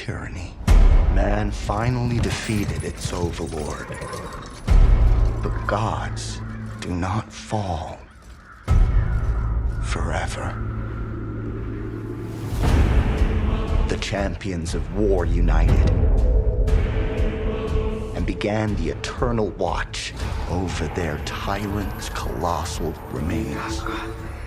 tyranny. Man finally defeated its overlord. But gods do not fall forever. The champions of war united and began the eternal watch over their tyrant's colossal remains.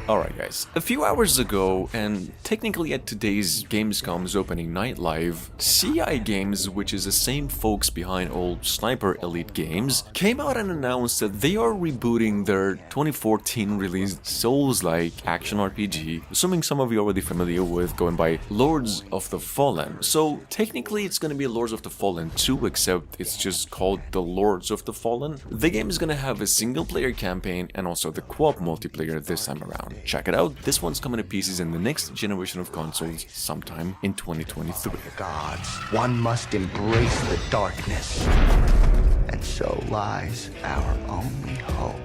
Alright guys, a few hours ago, and technically at today's Gamescom's opening night live, CI Games, which is the same folks behind old Sniper Elite games, came out and announced that they are rebooting their 2014 released Souls-like action RPG, assuming some of you are already familiar with, going by Lords of the Fallen. So technically it's gonna be Lords of the Fallen 2, except it's just called the Lords of the Fallen. The game is gonna have a single player campaign and also the co-op multiplayer this time around. Check it out, this one's coming to pieces in the next generation of consoles sometime in 2023. Gods, one must embrace the darkness, and so lies our only hope.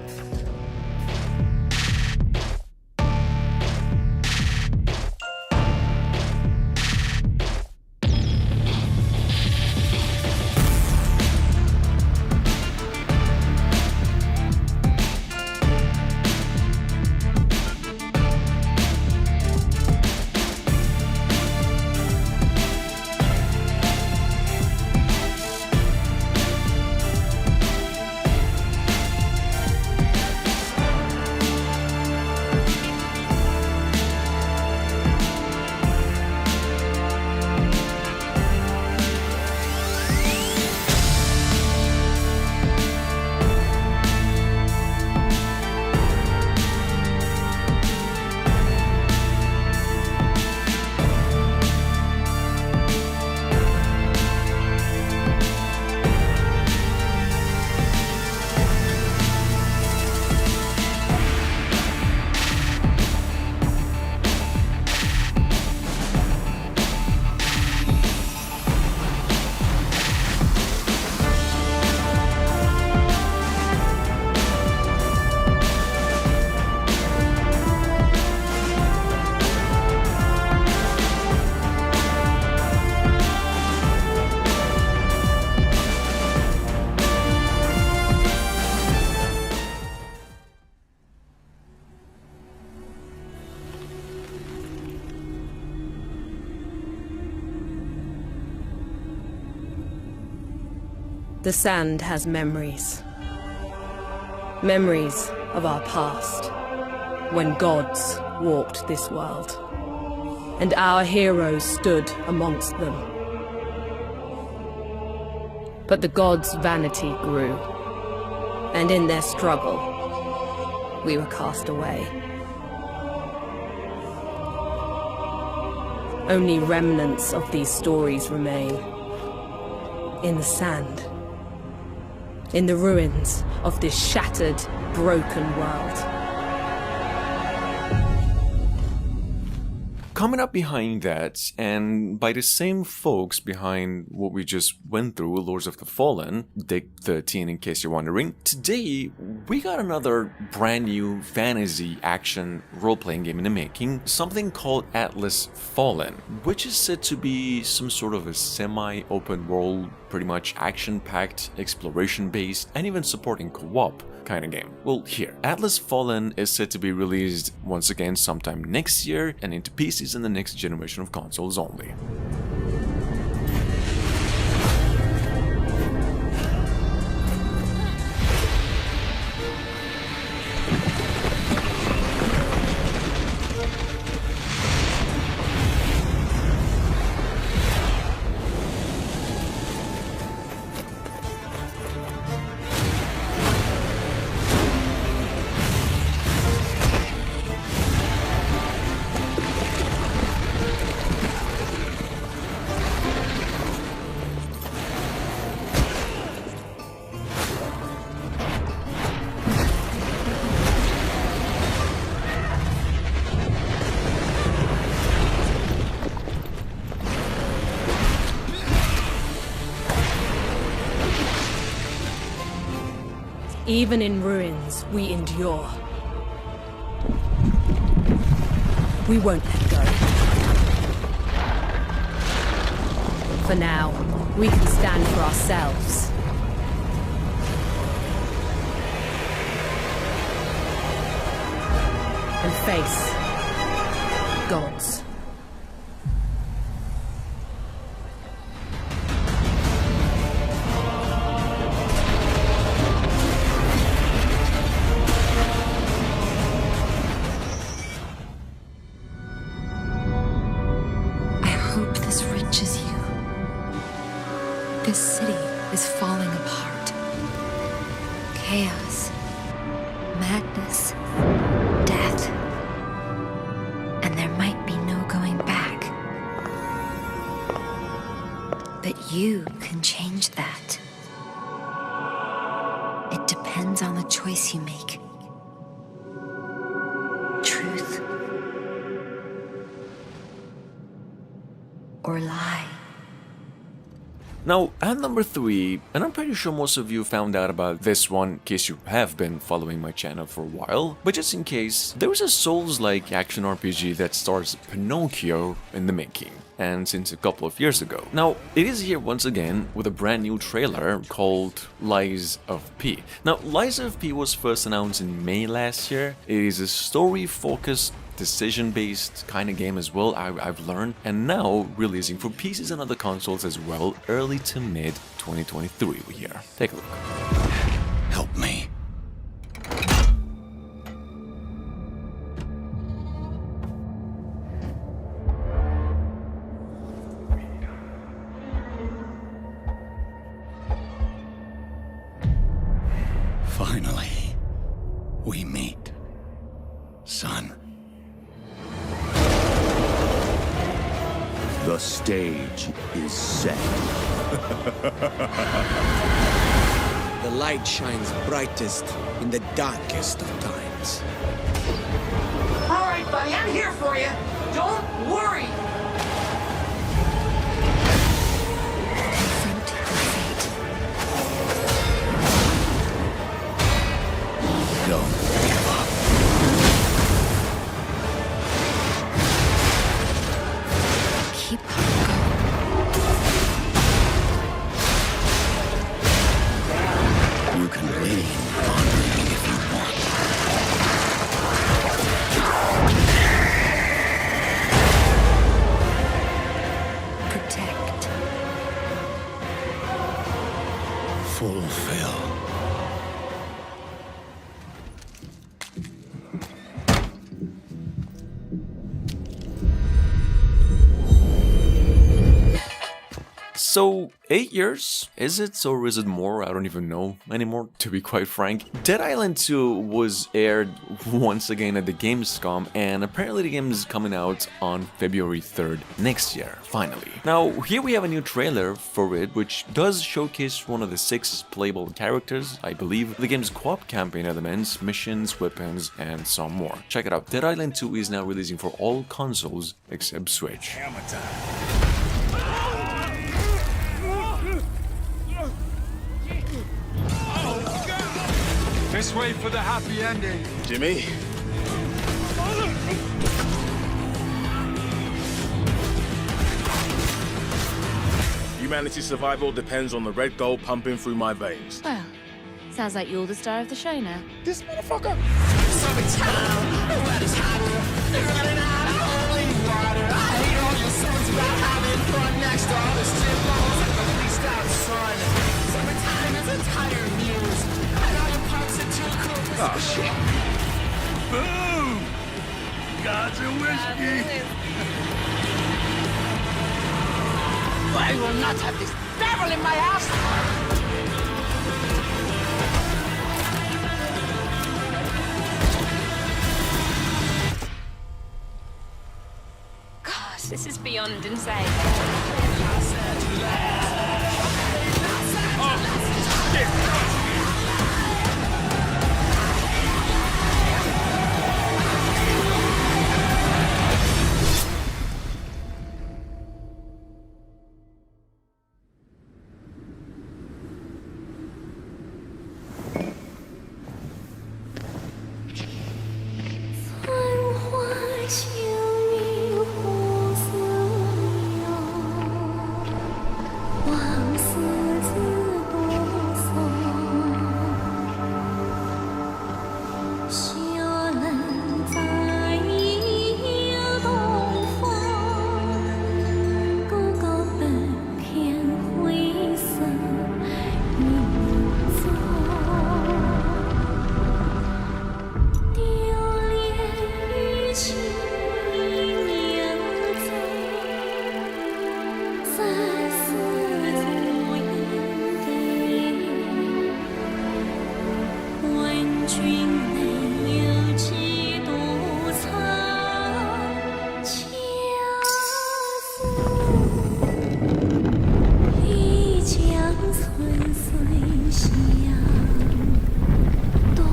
The sand has memories. Memories of our past, when gods walked this world, and our heroes stood amongst them. But the gods' vanity grew, and in their struggle, we were cast away. Only remnants of these stories remain in the sand. In the ruins of this shattered, broken world. Coming up behind that, and by the same folks behind what we just went through, Lords of the Fallen, Dig 13 in case you're wondering, today we got another brand new fantasy action role-playing game in the making, something called Atlas Fallen, which is said to be some sort of a semi-open world, pretty much action-packed, exploration-based, and even supporting co-op kind of game. Well, here, Atlas Fallen is set to be released once again sometime next year and into PCs in the next generation of consoles only. Even in ruins, we endure. We won't let go. For now, we can stand for ourselves. And face gods. This city is falling apart. Chaos, madness, death. And there might be no going back. But you can change that. It depends on the choice you make. Truth or lie. Now, at number 3, and I'm pretty sure most of you found out about this one in case you have been following my channel for a while, but just in case, there is a Souls-like action RPG that stars Pinocchio in the making, and since a couple of years ago. Now, it is here once again with a brand new trailer called Lies of P. Now, Lies of P was first announced in May last year. It is a story-focused, decision-based kind of game as well, I've learned, and now releasing for PCs and other consoles as well, early to mid 2023 we hear. Take a look. Help me. Finally, we meet, son. The stage is set. The light shines brightest in the darkest of times. All right, buddy, I'm here for you. Don't worry. Confront your fate. Don't give up. Keep on going. You can lean on me if you want. Protect. Fulfill. So, 8 years? Is it, or is it more? I don't even know anymore, to be quite frank. Dead Island 2 was aired once again at the Gamescom, and apparently the game is coming out on February 3rd next year, finally. Now, here we have a new trailer for it, which does showcase one of the 6 playable characters, I believe, the game's co-op campaign elements, missions, weapons, and some more. Check it out. Dead Island 2 is now releasing for all consoles except Switch. This way for the happy ending. Jimmy? Humanity's survival depends on the red gold pumping through my veins. Well, sounds like you're the star of the show now. This motherfucker! Oh, shit. Boom! Gods and whiskey. I will not have this devil in my house. Gosh, this is beyond insane. 君没有几度苍相思，一江春水向东流。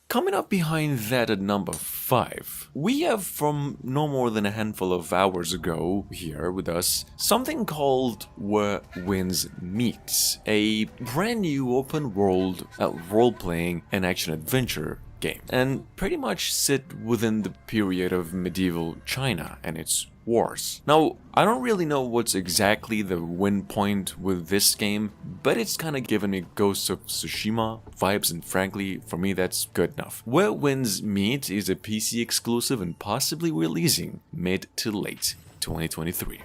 Coming up behind that at number 5, we have from no more than a handful of hours ago here with us something called Where Winds Meet, a brand new open world role-playing and action-adventure game, and pretty much sit within the period of medieval China and its wars. Now, I don't really know what's exactly the win point with this game, but it's kind of given me Ghosts of Tsushima vibes, and frankly, for me that's good enough. Where Winds Meet is a PC exclusive and possibly releasing mid to late 2023.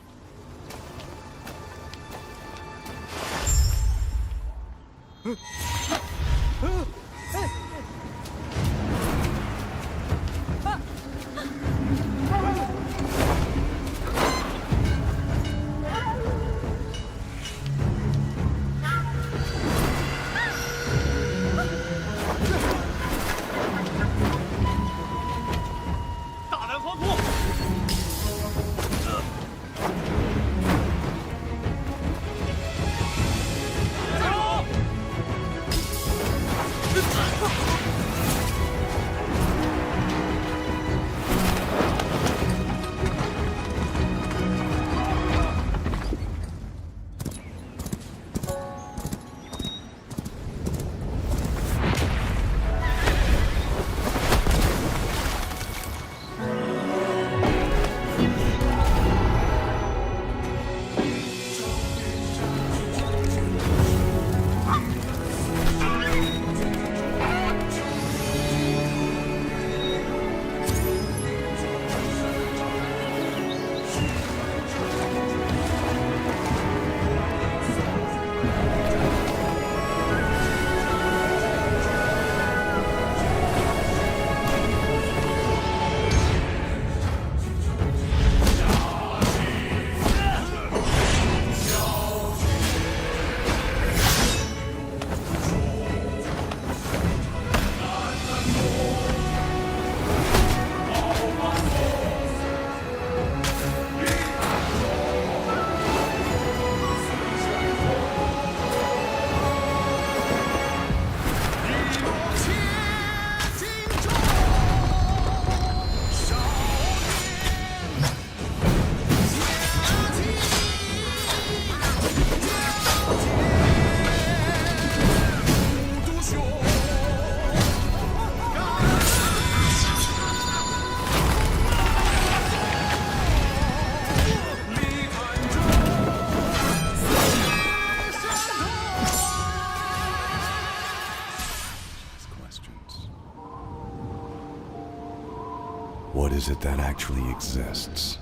What is it that actually exists?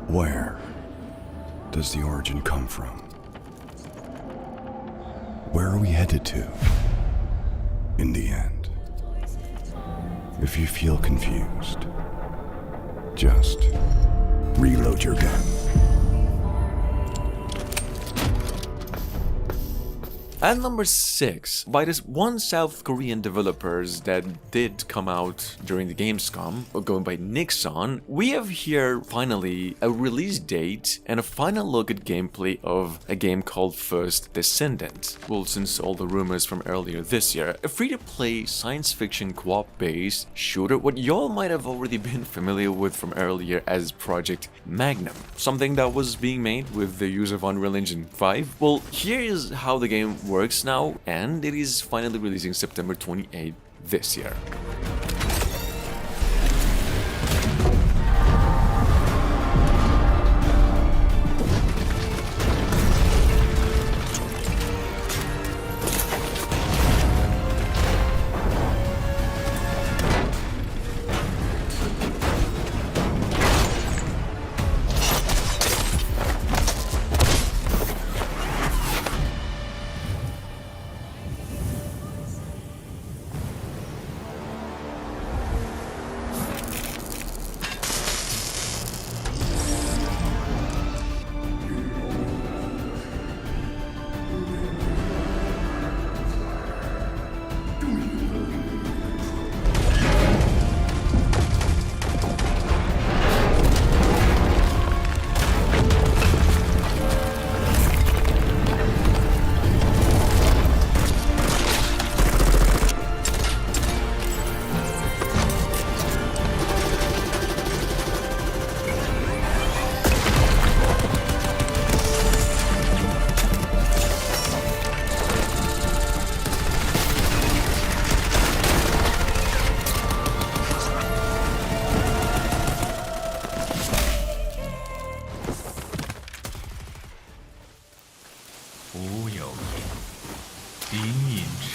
Where does the origin come from? Where are we headed to in the end? If you feel confused, just reload your gun. At number 6, by this one South Korean developers that did come out during the Gamescom, going by Nixon, we have here finally a release date and a final look at gameplay of a game called First Descendant. Well, since all the rumors from earlier this year, a free-to-play science fiction co-op-based shooter, what y'all might have already been familiar with from earlier as Project Magnum, something that was being made with the use of Unreal Engine 5. Well, here is how the game works now, and it is finally releasing September 28th this year.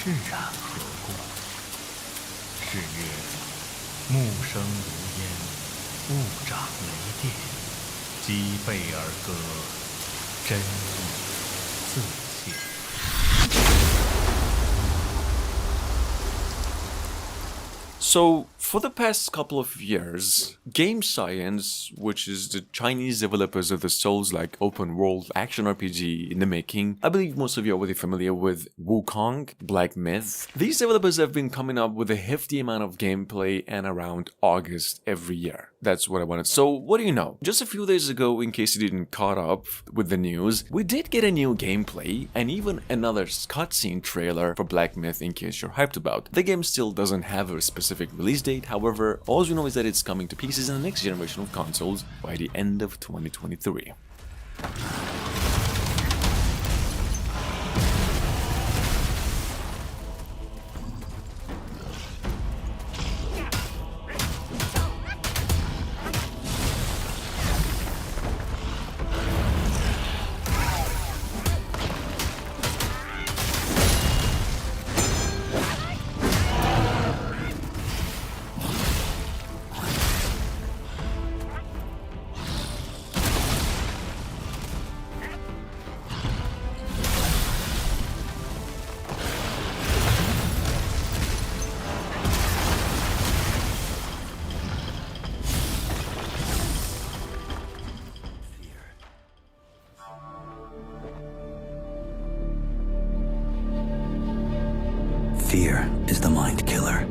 释然何故？是曰：木生如烟，物长雷电，击背而歌，真意自现。So, for the past couple of years, Game Science, which is the Chinese developers of the Souls-like open-world action RPG in the making, I believe most of you are already familiar with Wukong, Black Myth. These developers have been coming up with a hefty amount of gameplay and around August every year. That's what I wanted. So, what do you know? Just a few days ago, in case you didn't caught up with the news, we did get a new gameplay and even another cutscene trailer for Black Myth in case you're hyped about. The game still doesn't have a specific release date, however, all we know is that it's coming to PCs and the next generation of consoles by the end of 2023. Fear is the mind killer.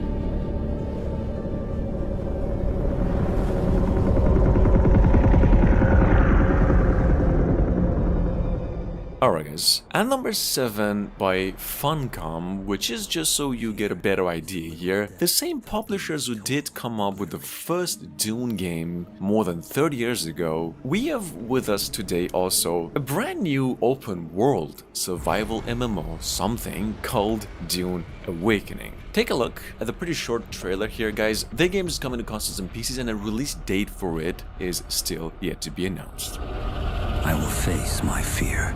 Alright guys, and number 7 by Funcom, which is just so you get a better idea here, the same publishers who did come up with the first Dune game more than 30 years ago, we have with us today also a brand new open world survival MMO something called Dune Awakening. Take a look at the pretty short trailer here guys. The game is coming to consoles and PCs and a release date for it is still yet to be announced. I will face my fear.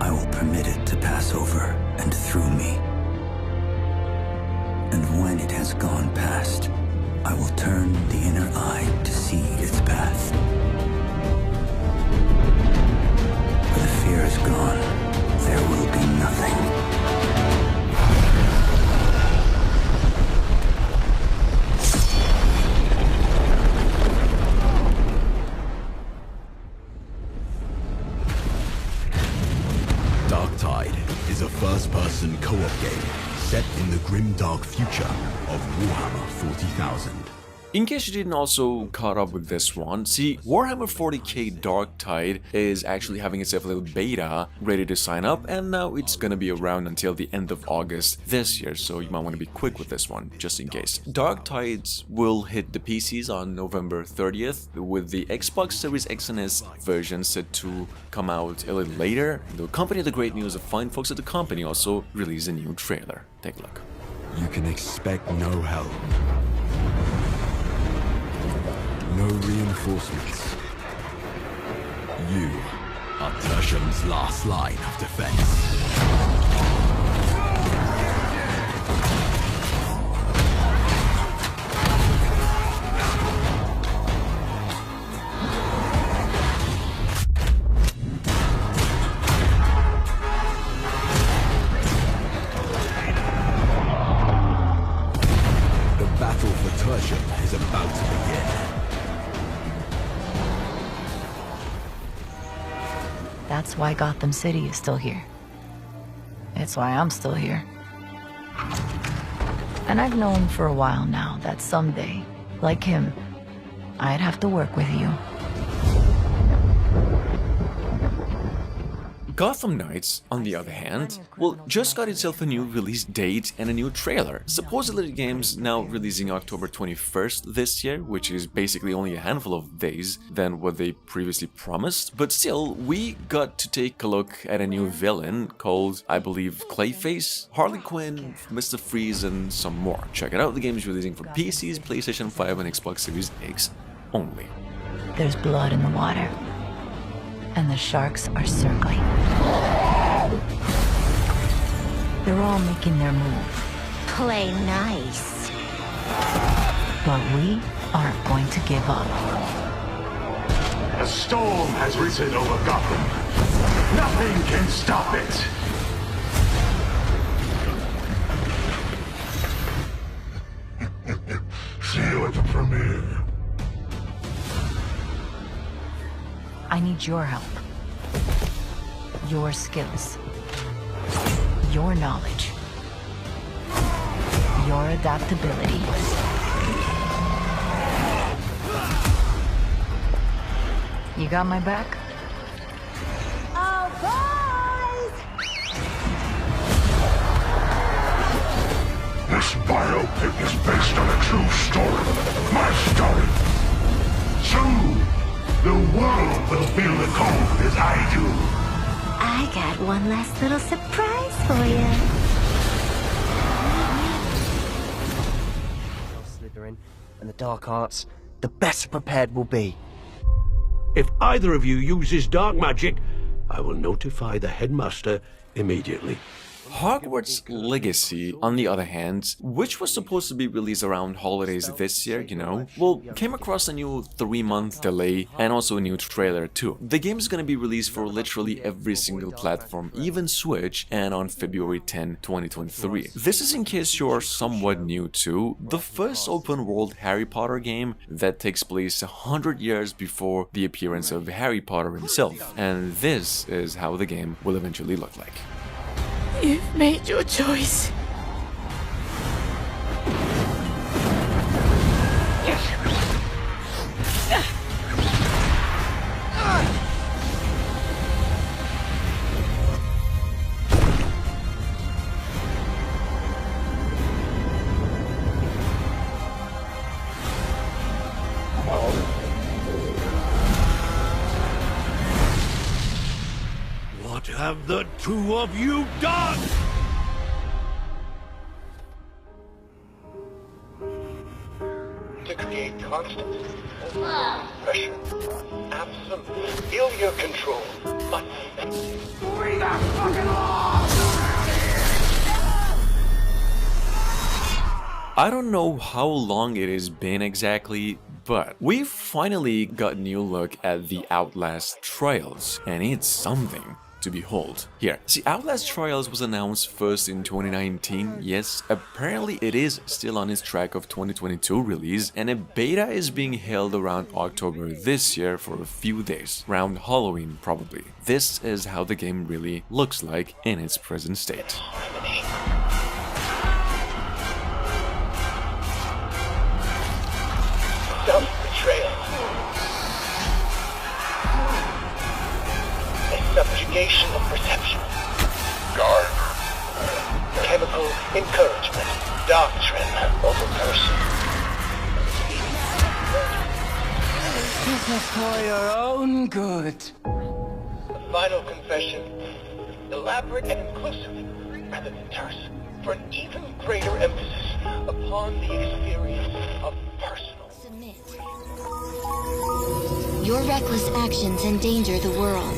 I will permit it to pass over and through me. And when it has gone past, I will turn the inner eye to see its path. Where the fear is gone, there will be nothing. Is a first-person co-op game set in the grim dark future of Warhammer 40,000. In case you didn't also caught up with this one, see, Warhammer 40k Darktide is actually having itself a little beta ready to sign up, and now it's gonna be around until the end of August this year, so you might want to be quick with this one, just in case. Darktide will hit the PCs on November 30th, with the Xbox Series X and S version set to come out a little later. The company of the great news of fine folks at the company also released a new trailer. Take a look. You can expect no help. No reinforcements. You are Tertium's last line of defense. The battle for Tertium is about to begin. That's why Gotham City is still here. It's why I'm still here. And I've known for a while now that someday, like him, I'd have to work with you. Gotham Knights, on the other hand, well, just got itself a new release date and a new trailer. Supposedly the game's now releasing October 21st this year, which is basically only a handful of days than what they previously promised. But still, we got to take a look at a new villain called, I believe, Clayface, Harley Quinn, Mr. Freeze, and some more. Check it out, the game is releasing for PCs, PlayStation 5, and Xbox Series X only. There's blood in the water. And the sharks are circling. They're all making their move. Play nice. But we aren't going to give up. A storm has risen over Gotham. Nothing can stop it. See you at the premiere. I need your help. Your skills. Your knowledge. Your adaptability. You got my back? Oh, boys! This biopic is based on a true story. My story. Soon, the world will feel the cold as I do. I got one last little surprise for you. Slytherin and the dark arts, the better prepared we'll be. If either of you uses dark magic, I will notify the headmaster immediately. Hogwarts Legacy, on the other hand, which was supposed to be released around holidays this year, you know, well, came across a new 3-month delay and also a new trailer too. The game is gonna be released for literally every single platform, even Switch, and on February 10, 2023. This is in case you're somewhat new to the first open-world Harry Potter game that takes place 100 years before the appearance of Harry Potter himself, and this is how the game will eventually look like. You've made your choice. What have the two of you done? To create constant pressure, absolute failure control. Free that fucking law! I don't know how long it has been exactly, but we finally got a new look at the Outlast Trials, and it's something to behold. Here, see, Outlast Trials was announced first in 2019, yes, apparently it is still on its track of 2022 release, and a beta is being held around October this year for a few days, around Halloween probably. This is how the game really looks like in its present state. Self-betrayal. A subjugation of perception. Guard. Chemical encouragement. Doctrine over person. This is for your own good. The final confession. Elaborate and inclusive, rather than terse, for an even greater emphasis upon the experience of personal. Your reckless actions endanger the world.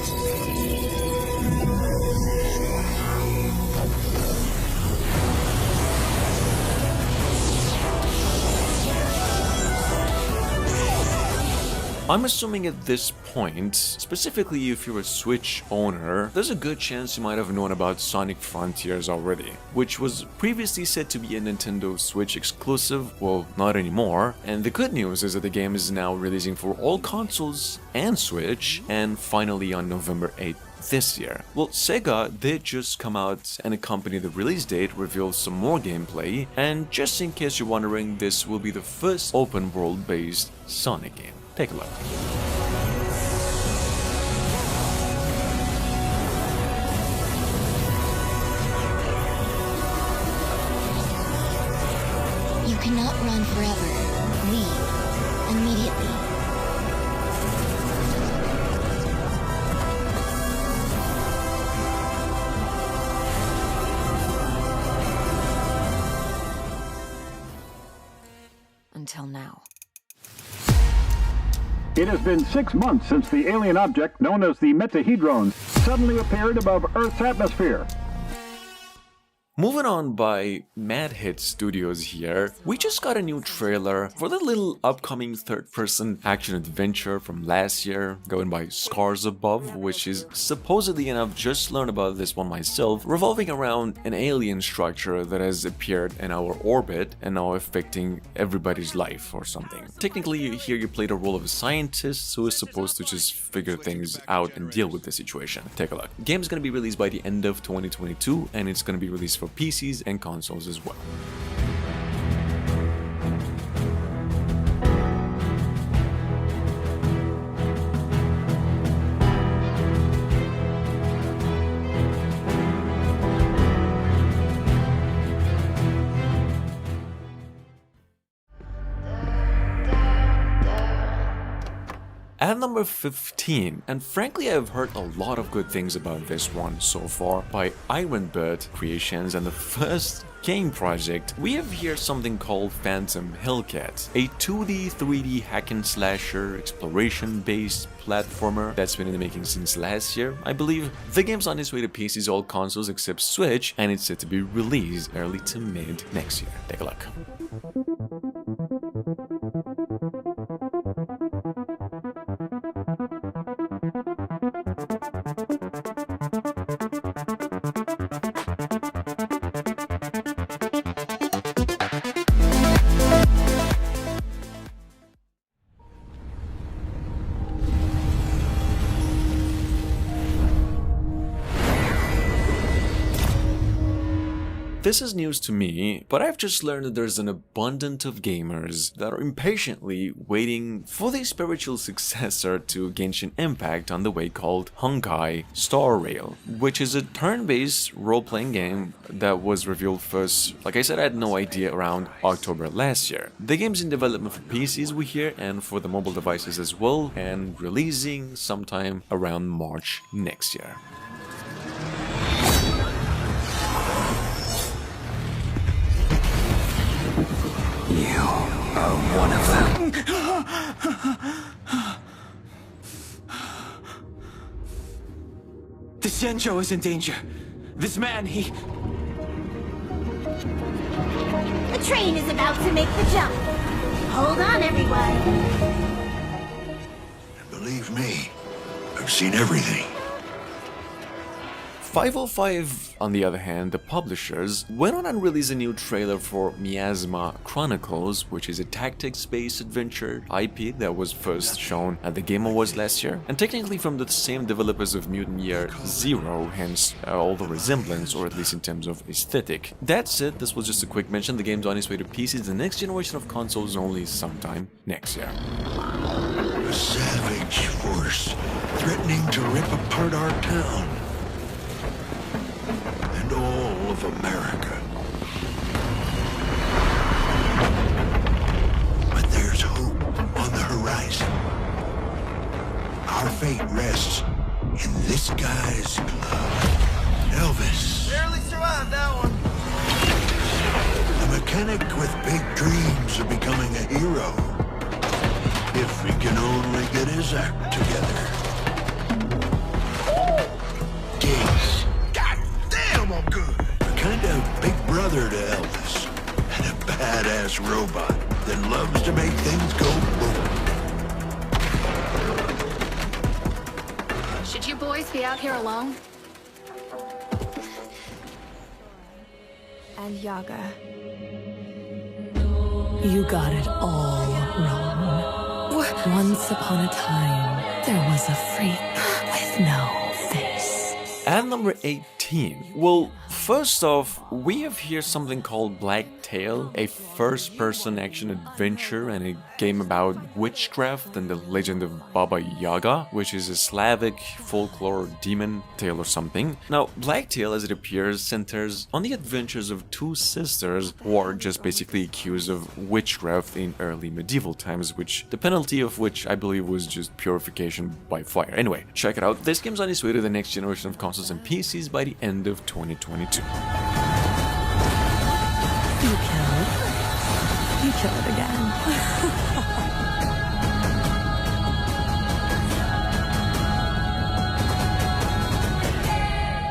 I'm assuming at this point, specifically if you're a Switch owner, there's a good chance you might have known about Sonic Frontiers already, which was previously said to be a Nintendo Switch exclusive, well, not anymore, and the good news is that the game is now releasing for all consoles and Switch, and finally on November 8th this year. Well, Sega did just come out and accompany the release date, reveal some more gameplay, and just in case you're wondering, this will be the first open world based Sonic game. Take a look. You cannot run forever. Leave. Immediately. Until now. It has been 6 months since the alien object known as the Metahedron suddenly appeared above Earth's atmosphere. Moving on by Mad Hit Studios here, we just got a new trailer for the little upcoming third-person action-adventure from last year, going by Scars Above, which is supposedly, and I've just learned about this one myself, revolving around an alien structure that has appeared in our orbit and now affecting everybody's life or something. Technically, here you play the role of a scientist who is supposed to just figure things out and deal with the situation. Take a look. The game is going to be released by the end of 2022, and it's going to be released for PCs and consoles as well. At number 15, and frankly I've heard a lot of good things about this one so far, by Ironbird Creations, and the first game project, we have here something called Phantom Hellcat, a 2D, 3D hack and slasher, exploration-based platformer that's been in the making since last year, I believe. The game's on its way to PCs, all consoles except Switch, and it's set to be released early to mid next year. Take a look. This is news to me, but I've just learned that there's an abundance of gamers that are impatiently waiting for the spiritual successor to Genshin Impact on the way called Honkai Star Rail, which is a turn-based role-playing game that was revealed first, like I said, I had no idea, around October last year. The game's in development for PCs, we hear, and for the mobile devices as well, and releasing sometime around March next year. You are one of them. The Sencho is in danger. This man, he... The train is about to make the jump. Hold on, everyone. Believe me, I've seen everything. 505, on the other hand, the publishers, went on and released a new trailer for Miasma Chronicles, which is a tactics-based adventure IP that was first shown at the Game Awards last year, and technically from the same developers of Mutant Year Zero, hence all the resemblance, or at least in terms of aesthetic. That said, this was just a quick mention. The game's on its way to PCs, the next generation of consoles only sometime next year. A savage force threatening to rip apart our town. And all of America. But there's hope on the horizon. Our fate rests in this guy's glove. Elvis. Barely survived that one. The mechanic with big dreams of becoming a hero. If he can only get his act together. Gigs. God damn, I'm good. A kind of big brother to Elvis. And a badass robot that loves to make things go boom. Should you boys be out here alone? And Yaga, you got it all wrong. Once upon a time, there was a freak with no face. At number 18, well, first off, we have here something called Black Tail, a first-person action-adventure and a game about witchcraft and the legend of Baba Yaga, which is a Slavic folklore demon tale or something. Now, Black Tail, as it appears, centers on the adventures of two sisters who are just basically accused of witchcraft in early medieval times, which the penalty of which I believe was just purification by fire. Anyway, check it out. This game's on its way to the next generation of consoles and PCs by the end of 2022. You kill it again.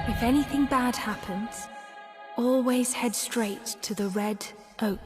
If anything bad happens, Always head straight to the Red Oak.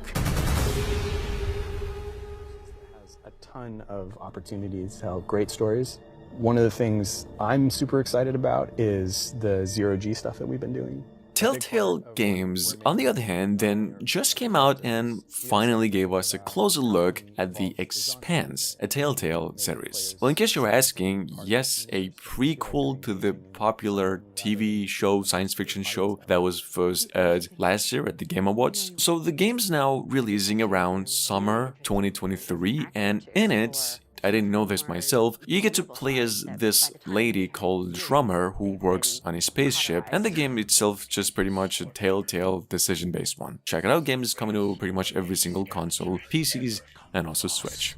Has a ton of opportunities to tell great stories. One of the things I'm super excited about is the zero-G stuff that we've been doing. Telltale Games, on the other hand, then just came out and finally gave us a closer look at The Expanse, a Telltale series. Well, in case you're asking, yes, a prequel to the popular TV show, science fiction show that was first aired last year at the Game Awards. So the game's now releasing around summer 2023, and in it, I didn't know this myself, you get to play as this lady called Drummer who works on a spaceship, and the game itself just pretty much a Telltale decision-based one. Check it out, game is coming to pretty much every single console, PCs, and also Switch.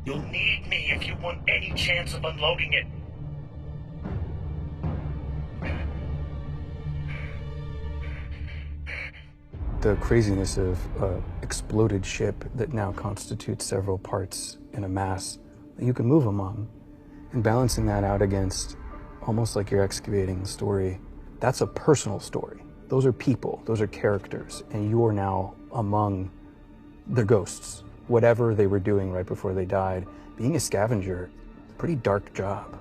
You'll need me if you want any chance of unloading it. The craziness of an exploded ship that now constitutes several parts in a mass that you can move among, and balancing that out against almost like you're excavating the story. That's a personal story. Those are people, those are characters, and you are now among their ghosts. Whatever they were doing right before they died, being a scavenger, pretty dark job.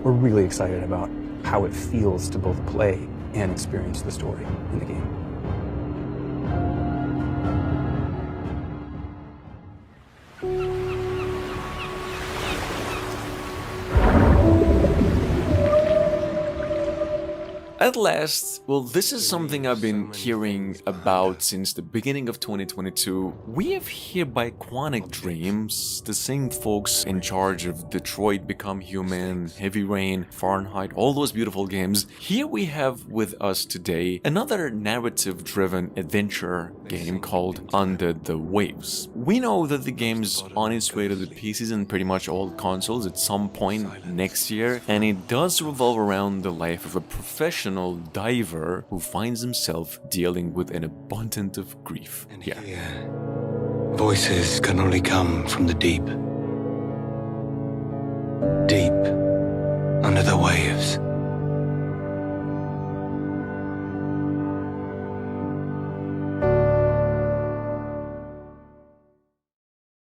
We're really excited about how it feels to both play and experience the story in the game. At last, well, this is something I've been hearing about since the beginning of 2022. We have here by Quantic Dreams, the same folks in charge of Detroit Become Human, Heavy Rain, Fahrenheit, all those beautiful games. Here we have with us today another narrative-driven adventure game called Under the Waves. We know that the game's on its way to the PCs and pretty much all consoles at some point next year, and it does revolve around the life of a professional diver who finds himself dealing with an abundance of grief. Voices can only come from the deep. Deep under the waves.